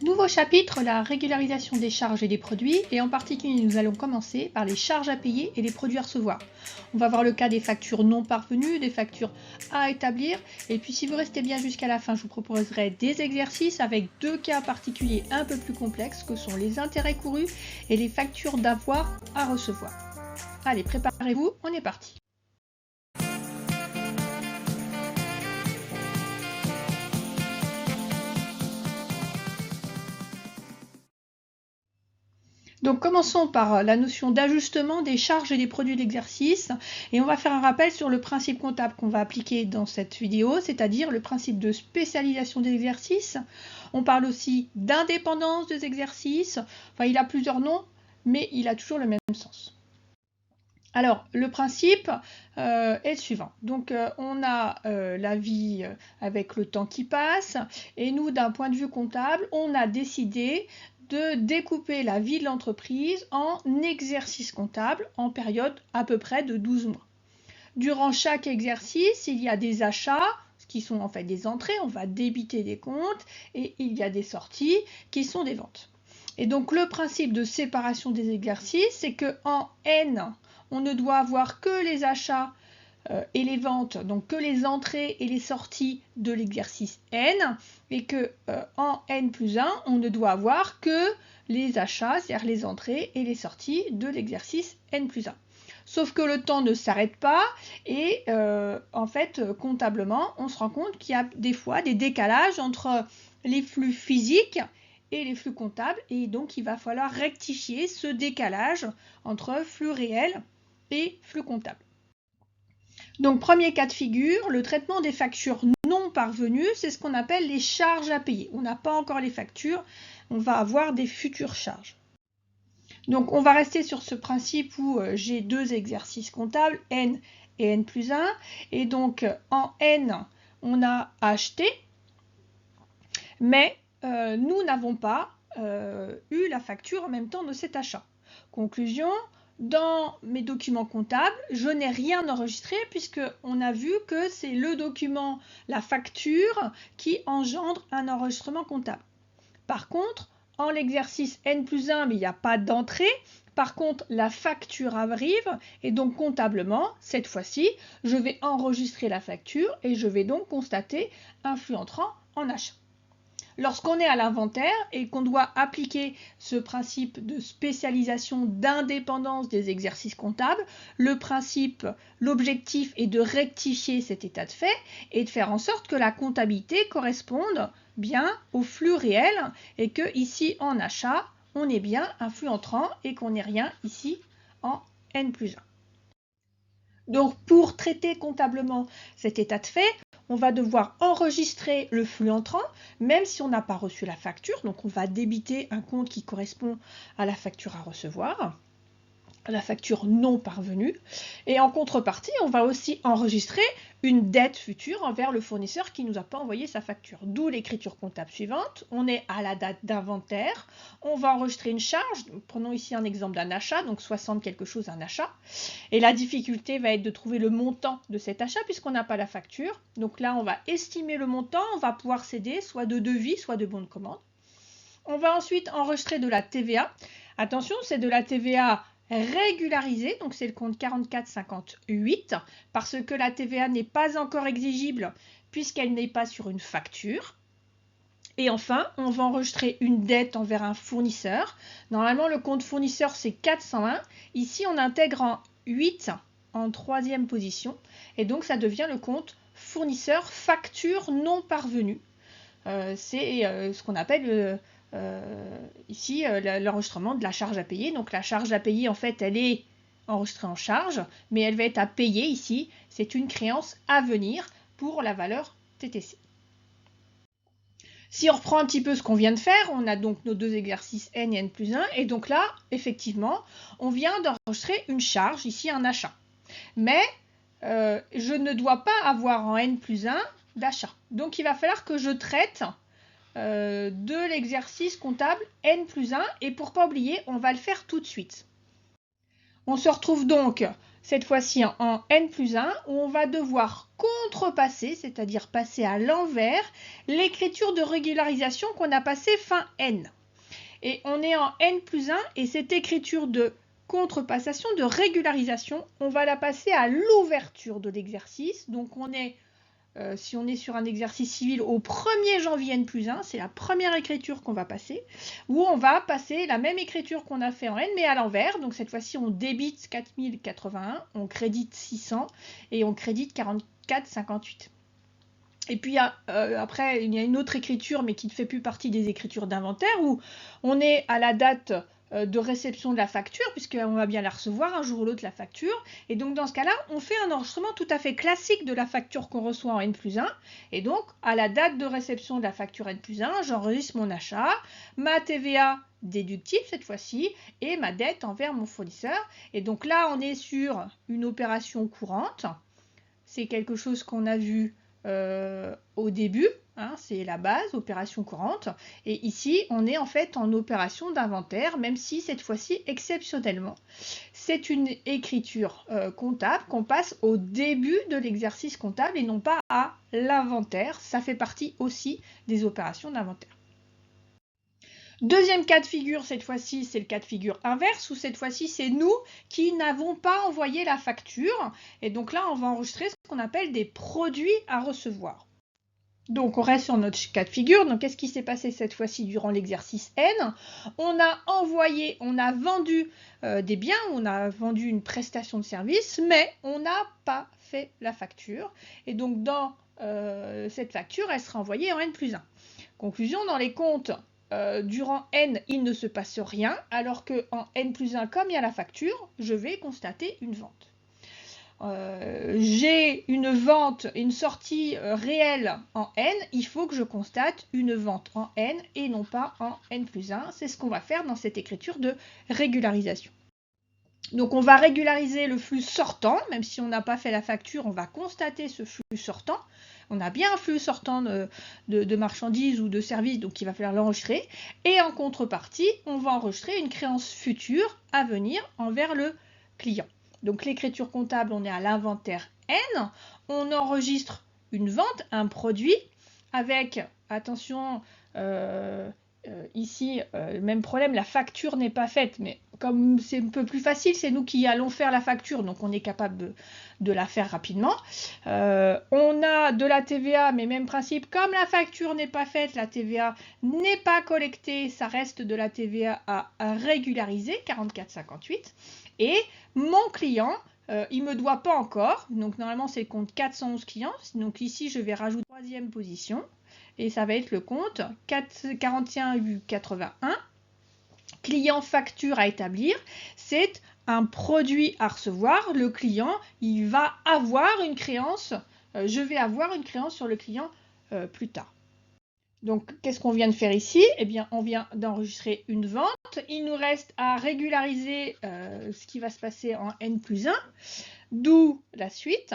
Nouveau chapitre, la régularisation des charges et des produits, et en particulier nous allons commencer par les charges à payer et les produits à recevoir. On va voir le cas des factures non parvenues, des factures à établir, et puis si vous restez bien jusqu'à la fin, je vous proposerai des exercices avec deux cas particuliers un peu plus complexes que sont les intérêts courus et les factures d'avoir à recevoir. Allez, préparez-vous, on est parti. Donc commençons par la notion d'ajustement des charges et des produits d'exercice et on va faire un rappel sur le principe comptable qu'on va appliquer dans cette vidéo, c'est-à-dire le principe de spécialisation des exercices. On parle aussi d'indépendance des exercices, enfin il a plusieurs noms mais il a toujours le même sens. Alors, le principe est le suivant. Donc, on a la vie avec le temps qui passe et nous, d'un point de vue comptable, on a décidé de découper la vie de l'entreprise en exercices comptables en période à peu près de 12 mois. Durant chaque exercice, il y a des achats, qui sont en fait des entrées, on va débiter des comptes, et il y a des sorties qui sont des ventes. Et donc, le principe de séparation des exercices, c'est qu'en N, on ne doit avoir que les achats et les ventes, donc que les entrées et les sorties de l'exercice N, et que en N plus 1, on ne doit avoir que les achats, c'est-à-dire les entrées et les sorties de l'exercice N plus 1. Sauf que le temps ne s'arrête pas et en fait, comptablement, on se rend compte qu'il y a des fois des décalages entre les flux physiques et les flux comptables et donc il va falloir rectifier ce décalage entre flux réels et flux comptables. Donc, premier cas de figure, le traitement des factures non parvenues, c'est ce qu'on appelle les charges à payer. On n'a pas encore les factures, on va avoir des futures charges. Donc, on va rester sur ce principe où j'ai deux exercices comptables, N et N plus 1. Et donc, en N, on a acheté, mais nous n'avons pas eu la facture en même temps de cet achat. Conclusion, dans mes documents comptables, je n'ai rien enregistré puisqu'on a vu que c'est le document, la facture, qui engendre un enregistrement comptable. Par contre, en l'exercice N plus 1, mais il n'y a pas d'entrée. Par contre, la facture arrive et donc comptablement, cette fois-ci, je vais enregistrer la facture et je vais donc constater un flux entrant en achat. Lorsqu'on est à l'inventaire et qu'on doit appliquer ce principe de spécialisation d'indépendance des exercices comptables, le principe, l'objectif est de rectifier cet état de fait et de faire en sorte que la comptabilité corresponde bien au flux réel et que ici en achat, on ait bien un flux entrant et qu'on n'ait rien ici en N plus 1. Donc pour traiter comptablement cet état de fait, on va devoir enregistrer le flux entrant, même si on n'a pas reçu la facture. Donc on va débiter un compte qui correspond à la facture à recevoir, la facture non parvenue. Et en contrepartie, on va aussi enregistrer une dette future envers le fournisseur qui ne nous a pas envoyé sa facture. D'où l'écriture comptable suivante. On est à la date d'inventaire. On va enregistrer une charge. Prenons ici un exemple d'un achat, donc 60 quelque chose, un achat. Et la difficulté va être de trouver le montant de cet achat puisqu'on n'a pas la facture. Donc là, on va estimer le montant. On va pouvoir céder soit de devis, soit de bon de commande. On va ensuite enregistrer de la TVA. Attention, c'est de la TVA régularisée, donc c'est le compte 4458, parce que la TVA n'est pas encore exigible puisqu'elle n'est pas sur une facture. Et enfin, on va enregistrer une dette envers un fournisseur. Normalement, le compte fournisseur, c'est 401. Ici, on intègre en 8 en troisième position. Et donc, ça devient le compte fournisseur facture non parvenue. C'est ce qu'on appelle ici l'enregistrement de la charge à payer. Donc la charge à payer, en fait, elle est enregistrée en charge, mais elle va être à payer ici. C'est une créance à venir pour la valeur TTC. Si on reprend un petit peu ce qu'on vient de faire, on a donc nos deux exercices N et N plus 1, et donc là, effectivement, on vient d'enregistrer une charge, ici un achat. Mais je ne dois pas avoir en N plus 1 d'achat. Donc il va falloir que je traite de l'exercice comptable N plus 1 et pour ne pas oublier, on va le faire tout de suite. On se retrouve donc cette fois-ci en N+1 où on va devoir contrepasser, c'est-à-dire passer à l'envers, l'écriture de régularisation qu'on a passée fin N. Et on est en N+1 et cette écriture de contrepassation, de régularisation, on va la passer à l'ouverture de l'exercice. Donc on est, si on est sur un exercice civil au 1er janvier N+1, c'est la première écriture qu'on va passer, où on va passer la même écriture qu'on a fait en N, mais à l'envers. Donc cette fois-ci, on débite 4081, on crédite 600 et on crédite 44,58. Et puis après, il y a une autre écriture, mais qui ne fait plus partie des écritures d'inventaire, où on est à la date de réception de la facture, puisqu'on va bien la recevoir un jour ou l'autre, la facture. Et donc, dans ce cas-là, on fait un enregistrement tout à fait classique de la facture qu'on reçoit en N+1. Et donc, à la date de réception de la facture N+1, j'enregistre mon achat, ma TVA déductible cette fois-ci, et ma dette envers mon fournisseur. Et donc là, on est sur une opération courante. C'est quelque chose qu'on a vu au début, hein, c'est la base, opération courante, et ici on est en fait en opération d'inventaire, même si cette fois-ci exceptionnellement c'est une écriture comptable qu'on passe au début de l'exercice comptable et non pas à l'inventaire. Ça fait partie aussi des opérations d'inventaire. Deuxième cas de figure, cette fois-ci, c'est le cas de figure inverse, où cette fois-ci, c'est nous qui n'avons pas envoyé la facture. Et donc là, on va enregistrer ce qu'on appelle des produits à recevoir. Donc, on reste sur notre cas de figure. Donc, qu'est-ce qui s'est passé cette fois-ci durant l'exercice N? On a envoyé, on a vendu des biens, on a vendu une prestation de service, mais on n'a pas fait la facture. Et donc, dans cette facture, elle sera envoyée en N+1. Conclusion, dans les comptes, durant N, il ne se passe rien, alors qu'en N+1, comme il y a la facture, je vais constater une vente. J'ai une vente, une sortie réelle en N, il faut que je constate une vente en N et non pas en N+1. C'est ce qu'on va faire dans cette écriture de régularisation. Donc on va régulariser le flux sortant, même si on n'a pas fait la facture, on va constater ce flux sortant. On a bien un flux sortant de marchandises ou de services, donc il va falloir l'enregistrer. Et en contrepartie, on va enregistrer une créance future à venir envers le client. Donc l'écriture comptable, on est à l'inventaire N. On enregistre une vente, un produit, avec, attention, ici, même problème, la facture n'est pas faite, mais comme c'est un peu plus facile, c'est nous qui allons faire la facture, donc on est capable de la faire rapidement. On a de la TVA, mais même principe, comme la facture n'est pas faite, la TVA n'est pas collectée, ça reste de la TVA à régulariser, 44,58. Et mon client, il ne me doit pas encore, donc normalement c'est le compte 411 clients, donc ici je vais rajouter la troisième position, et ça va être le compte 41,81. Client facture à établir, c'est un produit à recevoir. Le client, il va avoir une créance, je vais avoir une créance sur le client plus tard. Donc, qu'est-ce qu'on vient de faire ici? Eh bien, on vient d'enregistrer une vente. Il nous reste à régulariser ce qui va se passer en N+1, d'où la suite.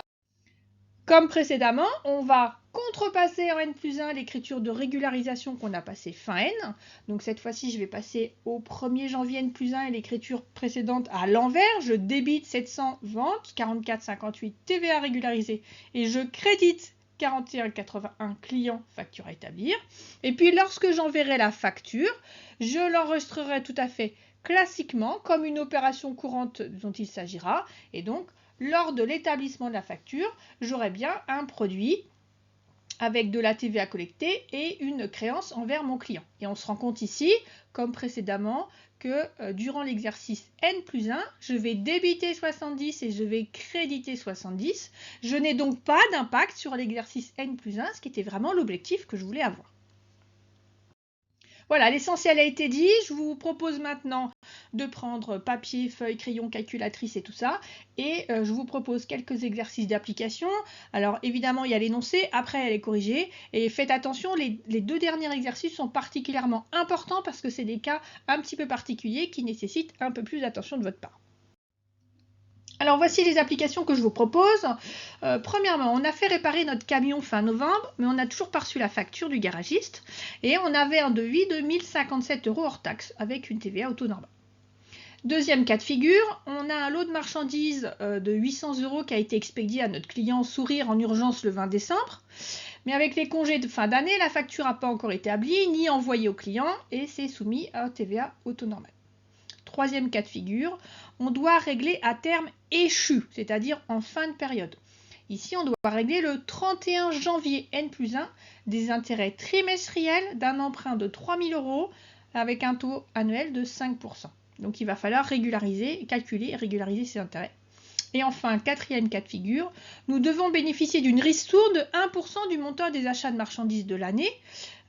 Comme précédemment, on va contrepasser en N+1 l'écriture de régularisation qu'on a passée fin N. Donc cette fois-ci, je vais passer au 1er janvier N+1 et l'écriture précédente à l'envers. Je débite 700 ventes, 44,58 TVA régularisée et je crédite 41,81 client facture à établir. Et puis lorsque j'enverrai la facture, je l'enregistrerai tout à fait classiquement comme une opération courante dont il s'agira. Et donc, lors de l'établissement de la facture, j'aurai bien un produit avec de la TVA collectée et une créance envers mon client. Et on se rend compte ici, comme précédemment, que durant l'exercice N+1, je vais débiter 70 et je vais créditer 70. Je n'ai donc pas d'impact sur l'exercice N+1, ce qui était vraiment l'objectif que je voulais avoir. Voilà, l'essentiel a été dit. Je vous propose maintenant de prendre papier, feuille, crayon, calculatrice et tout ça. Et je vous propose quelques exercices d'application. Alors évidemment, il y a l'énoncé, après elle est corrigée. Et faites attention, les deux derniers exercices sont particulièrement importants parce que c'est des cas un petit peu particuliers qui nécessitent un peu plus d'attention de votre part. Alors voici les applications que je vous propose. Premièrement, on a fait réparer notre camion fin novembre, mais on n'a toujours pas reçu la facture du garagiste. Et on avait un devis de 1057 € hors taxe, avec une TVA au taux normal. Deuxième cas de figure, on a un lot de marchandises de 800 € qui a été expédié à notre client Sourire en urgence le 20 décembre. Mais avec les congés de fin d'année, la facture n'a pas encore été établie ni envoyée au client et c'est soumis à TVA au taux normal. Troisième cas de figure, on doit régler à terme échu, c'est-à-dire en fin de période. Ici, on doit régler le 31 janvier N+1 des intérêts trimestriels d'un emprunt de 3 000 € avec un taux annuel de 5%. Donc il va falloir régulariser, calculer et régulariser ces intérêts. Et enfin, quatrième cas de figure, nous devons bénéficier d'une ristourne de 1% du montant des achats de marchandises de l'année.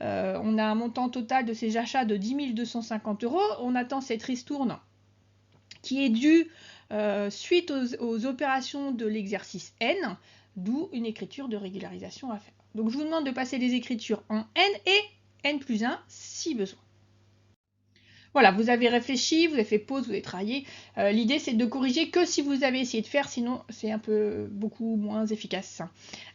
On a un montant total de ces achats de 10 250 €. On attend cette ristourne qui est due suite aux opérations de l'exercice N, d'où une écriture de régularisation à faire. Donc je vous demande de passer les écritures en N et N+1 si besoin. Voilà, vous avez réfléchi, vous avez fait pause, vous avez travaillé. L'idée, c'est de corriger que si vous avez essayé de faire, sinon c'est un peu beaucoup moins efficace.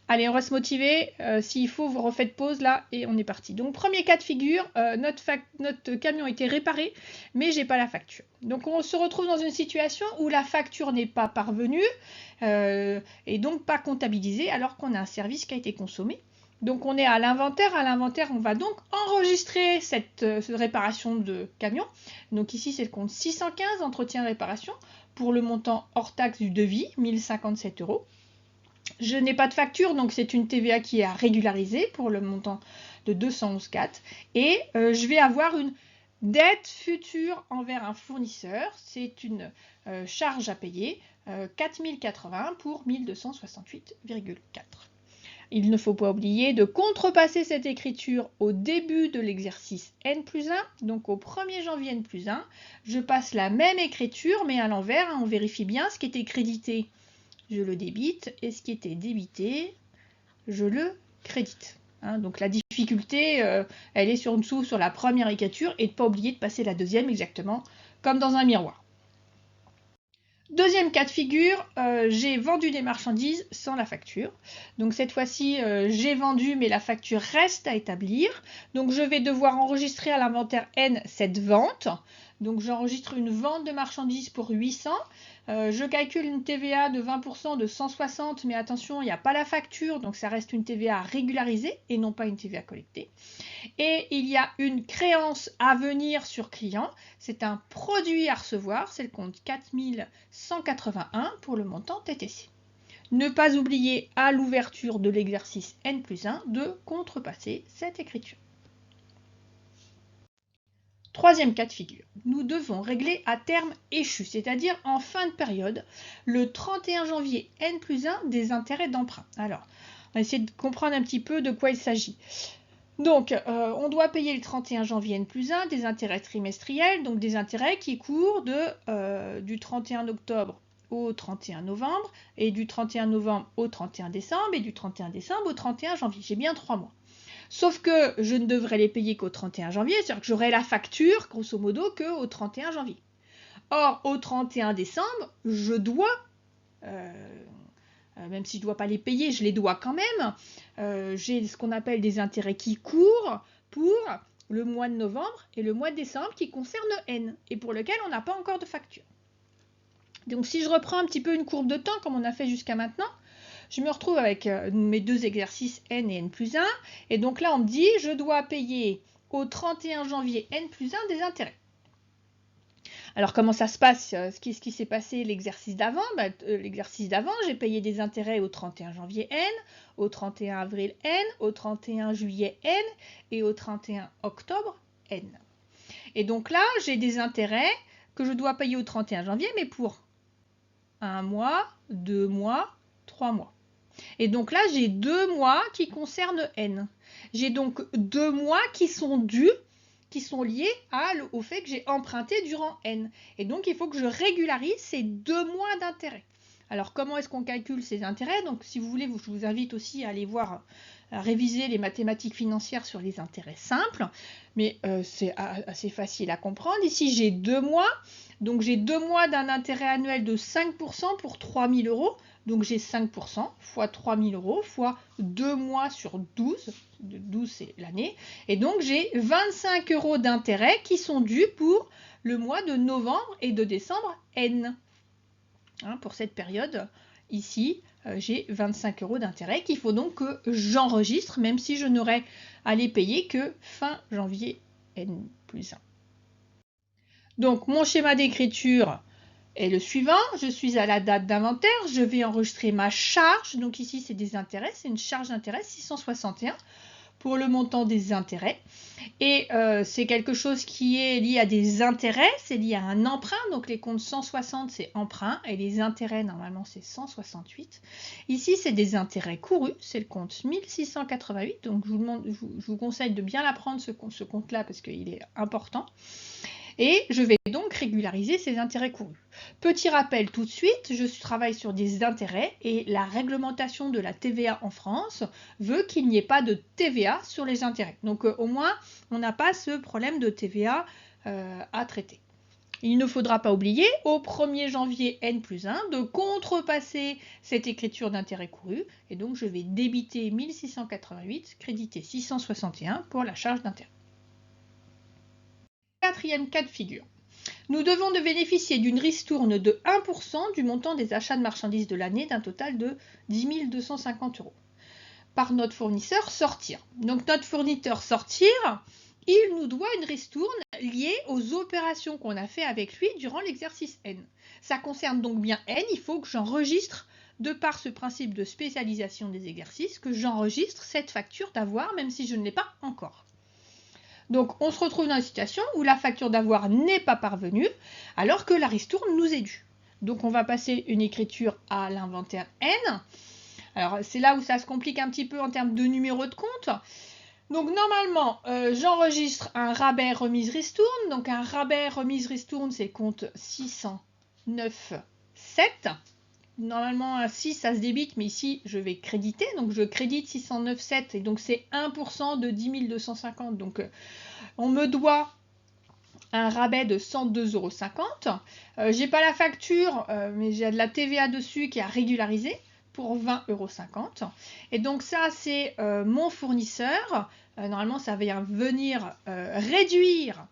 Allez, on reste motivé. S'il faut, vous refaites pause là et on est parti. Donc, premier cas de figure, notre camion a été réparé, mais j'ai pas la facture. Donc, on se retrouve dans une situation où la facture n'est pas parvenue et donc pas comptabilisée alors qu'on a un service qui a été consommé. Donc on est à l'inventaire. À l'inventaire, on va donc enregistrer cette réparation de camion. Donc ici, c'est le compte 615, entretien réparation, pour le montant hors taxe du devis, 1057 €. Je n'ai pas de facture, donc c'est une TVA qui est à régulariser pour le montant de 211,4. Et je vais avoir une dette future envers un fournisseur. C'est une charge à payer, 4080 pour 1268,4. Il ne faut pas oublier de contrepasser cette écriture au début de l'exercice N+1, donc au 1er janvier N+1. Je passe la même écriture, mais à l'envers. On vérifie bien ce qui était crédité, je le débite, et ce qui était débité, je le crédite. Donc la difficulté, elle est sur la première écriture, et de ne pas oublier de passer la deuxième exactement comme dans un miroir. Deuxième cas de figure, j'ai vendu des marchandises sans la facture. Donc cette fois-ci, j'ai vendu, mais la facture reste à établir. Donc je vais devoir enregistrer à l'inventaire N cette vente. Donc j'enregistre une vente de marchandises pour 800. Je calcule une TVA de 20% de 160, mais attention, il n'y a pas la facture, donc ça reste une TVA régularisée et non pas une TVA collectée. Et il y a une créance à venir sur client. C'est un produit à recevoir, c'est le compte 4181 pour le montant TTC. Ne pas oublier à l'ouverture de l'exercice N+1 de contrepasser cette écriture. Troisième cas de figure, nous devons régler à terme échu, c'est-à-dire en fin de période, le 31 janvier N+1 des intérêts d'emprunt. Alors, on va essayer de comprendre un petit peu de quoi il s'agit. Donc, on doit payer le 31 janvier N+1 des intérêts trimestriels, donc des intérêts qui courent du 31 octobre au 31 novembre, et du 31 novembre au 31 décembre, et du 31 décembre au 31 janvier. J'ai bien 3 mois. Sauf que je ne devrais les payer qu'au 31 janvier, c'est-à-dire que j'aurai la facture, grosso modo, qu'au 31 janvier. Or, au 31 décembre, je dois, même si je ne dois pas les payer, je les dois quand même, j'ai ce qu'on appelle des intérêts qui courent pour le mois de novembre et le mois de décembre qui concernent N, et pour lequel on n'a pas encore de facture. Donc si je reprends un petit peu une courbe de temps, comme on a fait jusqu'à maintenant, je me retrouve avec mes deux exercices N et N+1. Et donc là, on me dit, je dois payer au 31 janvier N+1 des intérêts. Alors, comment ça se passe? Ce qui s'est passé l'exercice d'avant? L'exercice d'avant, j'ai payé des intérêts au 31 janvier N, au 31 avril N, au 31 juillet N et au 31 octobre N. Et donc là, j'ai des intérêts que je dois payer au 31 janvier, mais pour 1 mois, 2 mois, 3 mois. Et donc là, j'ai 2 mois qui concernent N. J'ai donc 2 mois qui sont dus, qui sont liés au fait que j'ai emprunté durant N. Et donc, il faut que je régularise ces 2 mois d'intérêt. Alors, comment est-ce qu'on calcule ces intérêts? Donc, si vous voulez, je vous invite aussi à aller voir réviser les mathématiques financières sur les intérêts simples, mais c'est assez facile à comprendre. Ici, j'ai 2 mois, donc j'ai 2 mois d'un intérêt annuel de 5% pour 3 000 €. Donc j'ai 5% fois 3 000 € fois 2 mois sur 12. 12 c'est l'année. Et donc j'ai 25 € d'intérêt qui sont dus pour le mois de novembre et de décembre N. Hein, pour cette période, ici, j'ai 25 € d'intérêt qu'il faut donc que j'enregistre, même si je n'aurai à les payer que fin janvier N plus 1. Donc mon schéma d'écriture est le suivant. Je suis à la date d'inventaire, je vais enregistrer ma charge. Donc ici, c'est des intérêts, c'est une charge d'intérêt 661 pour le montant des intérêts. Et c'est quelque chose qui est lié à des intérêts, c'est lié à un emprunt. Donc les comptes 160, c'est emprunt, et les intérêts, normalement, c'est 168. Ici, c'est des intérêts courus, c'est le compte 1688. Donc je vous conseille de bien l'apprendre, ce compte-là, parce qu'il est important. Et je vais donc régulariser ces intérêts courus. Petit rappel tout de suite, je travaille sur des intérêts et la réglementation de la TVA en France veut qu'il n'y ait pas de TVA sur les intérêts. Donc au moins, on n'a pas ce problème de TVA à traiter. Il ne faudra pas oublier, au 1er janvier N plus 1, de contrepasser cette écriture d'intérêt couru. Et donc je vais débiter 1688, créditer 661 pour la charge d'intérêt. Quatrième cas de figure. Nous devons bénéficier d'une ristourne de 1% du montant des achats de marchandises de l'année d'un total de 10 250 € par notre fournisseur sortir. Donc notre fournisseur sortir, il nous doit une ristourne liée aux opérations qu'on a fait avec lui durant l'exercice N. Ça concerne donc bien N, il faut que j'enregistre, de par ce principe de spécialisation des exercices, que j'enregistre cette facture d'avoir, même si je ne l'ai pas encore. Donc, on se retrouve dans une situation où la facture d'avoir n'est pas parvenue, alors que la ristourne nous est due. Donc, on va passer une écriture à l'inventaire N. Alors, c'est là où ça se complique un petit peu en termes de numéro de compte. Donc, normalement, j'enregistre un rabais remise ristourne. Donc, un rabais remise ristourne, c'est le compte 609,7. Normalement, un 6, ça se débite, mais ici, je vais créditer. Donc, je crédite 609,7 et donc c'est 1% de 10 250. Donc, on me doit un rabais de 102,50 €. J'ai pas la facture, mais j'ai de la TVA dessus qui est à régulariser pour 20,50 €. Et donc, ça, c'est mon fournisseur. Normalement, ça va venir réduire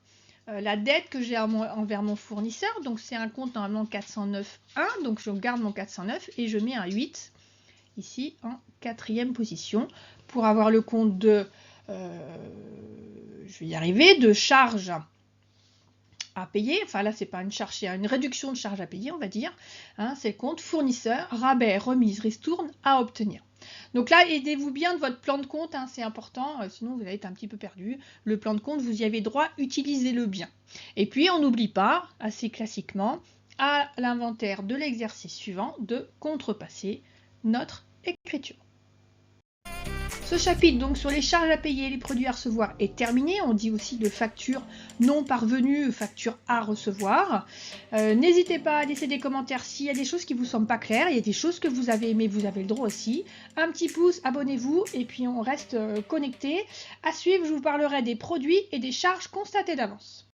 la dette que j'ai envers mon fournisseur. Donc c'est un compte normalement 409,1, donc je garde mon 409 et je mets un 8 ici en 4e position pour avoir le compte de, je vais y arriver, de charges à payer. Enfin là c'est pas une charge, c'est une réduction de charges à payer on va dire. Hein, c'est le compte fournisseur, rabais, remise, ristourne à obtenir. Donc là, aidez-vous bien de votre plan de compte, hein, c'est important, sinon vous allez être un petit peu perdu. Le plan de compte, vous y avez droit, utilisez-le bien. Et puis, on n'oublie pas, assez classiquement, à l'inventaire de l'exercice suivant, de contrepasser notre écriture. Ce chapitre donc sur les charges à payer et les produits à recevoir est terminé. On dit aussi de factures non parvenues, factures à recevoir. N'hésitez pas à laisser des commentaires s'il y a des choses qui ne vous semblent pas claires. Il y a des choses que vous avez aimées, vous avez le droit aussi. Un petit pouce, abonnez-vous et puis on reste connecté. À suivre, je vous parlerai des produits et des charges constatées d'avance.